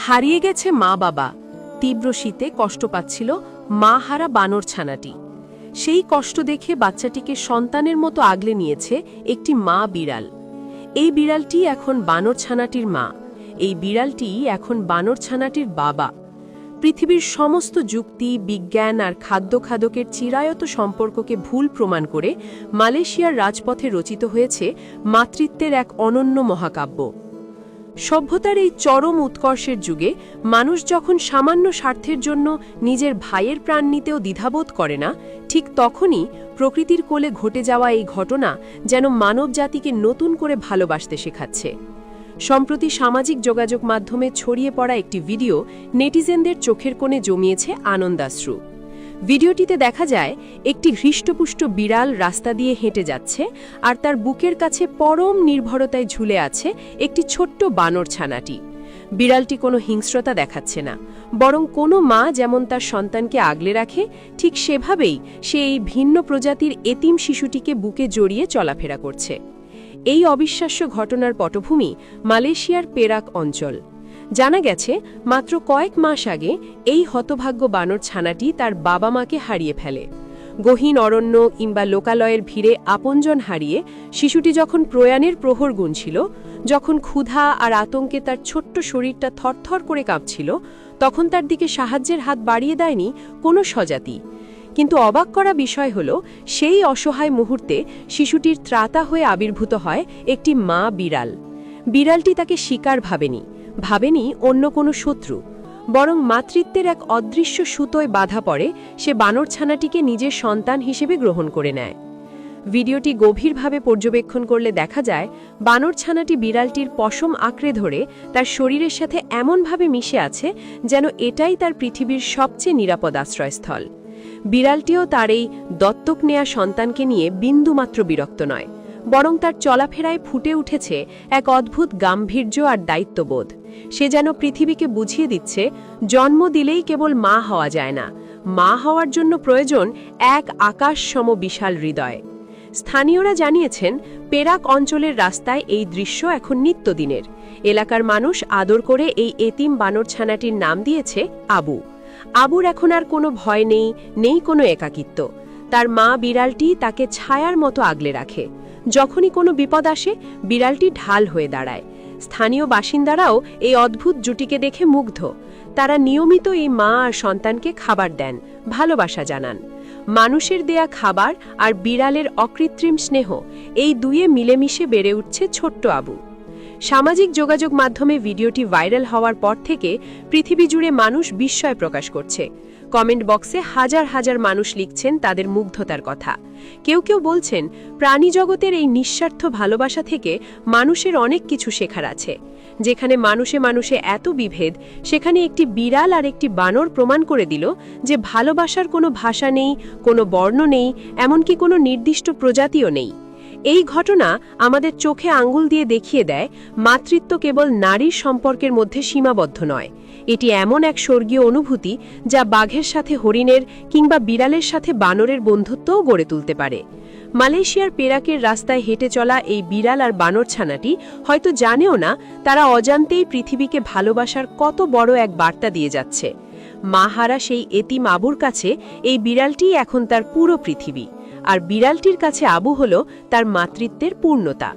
হারিয়ে গেছে মা বাবা। তীব্র শীতে কষ্ট পাচ্ছিল মা হারা বানর ছানাটি। সেই কষ্ট দেখে বাচ্চাটিকে সন্তানের মতো আগলে নিয়েছে একটি মা বিড়াল। এই বিড়ালটি এখন বানর ছানাটির মা। এই বিড়ালটি এখন বানর ছানাটির বাবা। পৃথিবীর সমস্ত যুক্তি, বিজ্ঞান আর খাদ্যের চিরায়ত সম্পর্ককে ভুল প্রমাণ করে মালয়েশিয়ার রাজপথে রচিত হয়েছে মাতৃত্বের এক অনন্য মহাকাব্য। সভ্যতার এই চরম উৎকর্ষের যুগে মানুষ যখন সামান্য স্বার্থের জন্য নিজের ভাইয়ের প্রাণ নিতেও দ্বিধাবোধ করে না, ঠিক তখনই প্রকৃতির কোলে ঘটে যাওয়া এই ঘটনা যেন মানবজাতিকে নতুন করে ভালোবাসতে শেখাচ্ছে। সম্প্রতি সামাজিক যোগাযোগ মাধ্যমে ছড়িয়ে পড়া একটি ভিডিও নেটিজেনদের চোখের কোণে জমিয়েছে আনন্দাশ্রু। ভিডিওটিতে দেখা যায় একটি হৃষ্টপুষ্ট বিড়াল রাস্তা দিয়ে হেঁটে যাচ্ছে, আর তার বুকের কাছে পরম নির্ভরতায় ঝুলে আছে একটি ছোট্ট বানর ছানাটি। বিড়ালটি কোনো হিংস্রতা দেখাচ্ছে না, বরং কোনো মা যেমন তার সন্তানকে আগলে রাখে, ঠিক সেভাবেই সে এই ভিন্ন প্রজাতির এতিম শিশুটিকে বুকে জড়িয়ে চলাফেরা করছে। এই অবিশ্বাস্য ঘটনার পটভূমি মালয়েশিয়ার পেরাক অঞ্চল। জানা গেছে মাত্র কয়েক মাস আগে এই হতভাগ্য বানর ছানাটি তার বাবা মাকে হারিয়ে ফেলে। গহীন অরণ্য কিংবা লোকালয়ের ভিড়ে আপনজন হারিয়ে শিশুটি যখন প্রয়াণের প্রহর গুনছিল, যখন ক্ষুধা আর আতঙ্কে তার ছোট্ট শরীরটা থরথর করে কাঁপছিল, তখন তার দিকে সাহায্যের হাত বাড়িয়ে দেয়নি কোনো স্বজাতি। কিন্তু অবাক করা বিষয় হল, সেই অসহায় মুহূর্তে শিশুটির ত্রাতা হয়ে আবির্ভূত হয় একটি মা বিড়াল। বিড়ালটি তাকে শিকার ভাবেনি অন্য কোনো শত্রু, বরং মাতৃত্বের এক অদৃশ্য সুতোয় বাধা পড়ে সে বানর ছানাটিকে নিজের সন্তান হিসেবে গ্রহণ করে নেয়। ভিডিওটি গভীরভাবে পর্যবেক্ষণ করলে দেখা যায় বানর ছানাটি বিড়ালটির পশম আঁকড়ে ধরে তার শরীরের সাথে এমনভাবে মিশে আছে যেন এটাই তার পৃথিবীর সবচেয়ে নিরাপদ আশ্রয়স্থল। বিড়ালটিও তার এই দত্তক নেয়া সন্তানকে নিয়ে বিন্দুমাত্র বিরক্ত নয়, বরং তার চলাফেরায় ফুটে উঠেছে এক অদ্ভুত গাম্ভীর্য আর দায়িত্ববোধ। সে যেন পৃথিবীকে বুঝিয়ে দিচ্ছে, জন্ম দিলেই কেবল মা হওয়া যায় না, মা হওয়ার জন্য প্রয়োজন এক আকাশসম বিশাল হৃদয়। স্থানীয়রা জানিয়েছেন, পেরাক অঞ্চলের রাস্তায় এই দৃশ্য এখন নিত্যদিনের। এলাকার মানুষ আদর করে এই এতিম বানর ছানাটির নাম দিয়েছে আবু। আবুর এখন আর কোনো ভয় নেই কোনো একাকিত্ব। তার মা বিড়ালটি তাকে ছায়ার মতো আগলে রাখে। যখনই কোনো বিপদ আসে, বিড়ালটি ঢাল হয়ে দাঁড়ায়। স্থানীয় বাসিন্দারাও এই অদ্ভুত জুটিকে দেখে মুগ্ধ। তারা নিয়মিত এই মা আর সন্তানকে খাবার দেন, ভালোবাসা জানান। মানুষের দেয়া খাবার আর বিড়ালের অকৃত্রিম স্নেহ, এই দুয়ে মিলেমিশে বেড়ে উঠছে ছোট্ট আবু। সামাজিক যোগাযোগ মাধ্যমে ভিডিওটি ভাইরাল হওয়ার পর থেকে পৃথিবী জুড়ে মানুষ বিস্ময় প্রকাশ করছে। কমেন্ট বক্সে হাজার হাজার মানুষ লিখছেন তাদের মুগ্ধতার কথা। কেউ বলছেন, প্রাণী জগতের এই নিঃস্বার্থ ভালোবাসা থেকে মানুষের অনেক কিছু শেখার আছে। যেখানে মানুষে এত বিভেদ, সেখানে একটি বিড়াল আর একটি বানর প্রমাণ করে দিল যে ভালোবাসার কোনো ভাষা নেই, কোনো বর্ণ নেই, এমনকি কোনো নির্দিষ্ট প্রজাতিও নেই। এই ঘটনা আমাদের চোখে আঙ্গুল দিয়ে দেখিয়ে দেয়, মাতৃত্ব কেবল নারীর সম্পর্কের মধ্যে সীমাবদ্ধ নয়। এটি এমন এক স্বর্গীয় অনুভূতি যা বাঘের সাথে হরিণের কিংবা বিড়ালের সাথে বানরের বন্ধুত্বও গড়ে তুলতে পারে। মালয়েশিয়ার পেরাকের রাস্তায় হেঁটে চলা এই বিড়াল আর বানর ছানাটি হয়তো জানেও না তারা অজান্তেই পৃথিবীকে ভালোবাসার কত বড় এক বার্তা দিয়ে যাচ্ছে। মা হারা সেই এতিম আবুর কাছে এই বিড়ালটিই এখন তার পুরো পৃথিবী, আর বিড়ালটির কাছে আবু হলো তার মাতৃত্বের পূর্ণতা।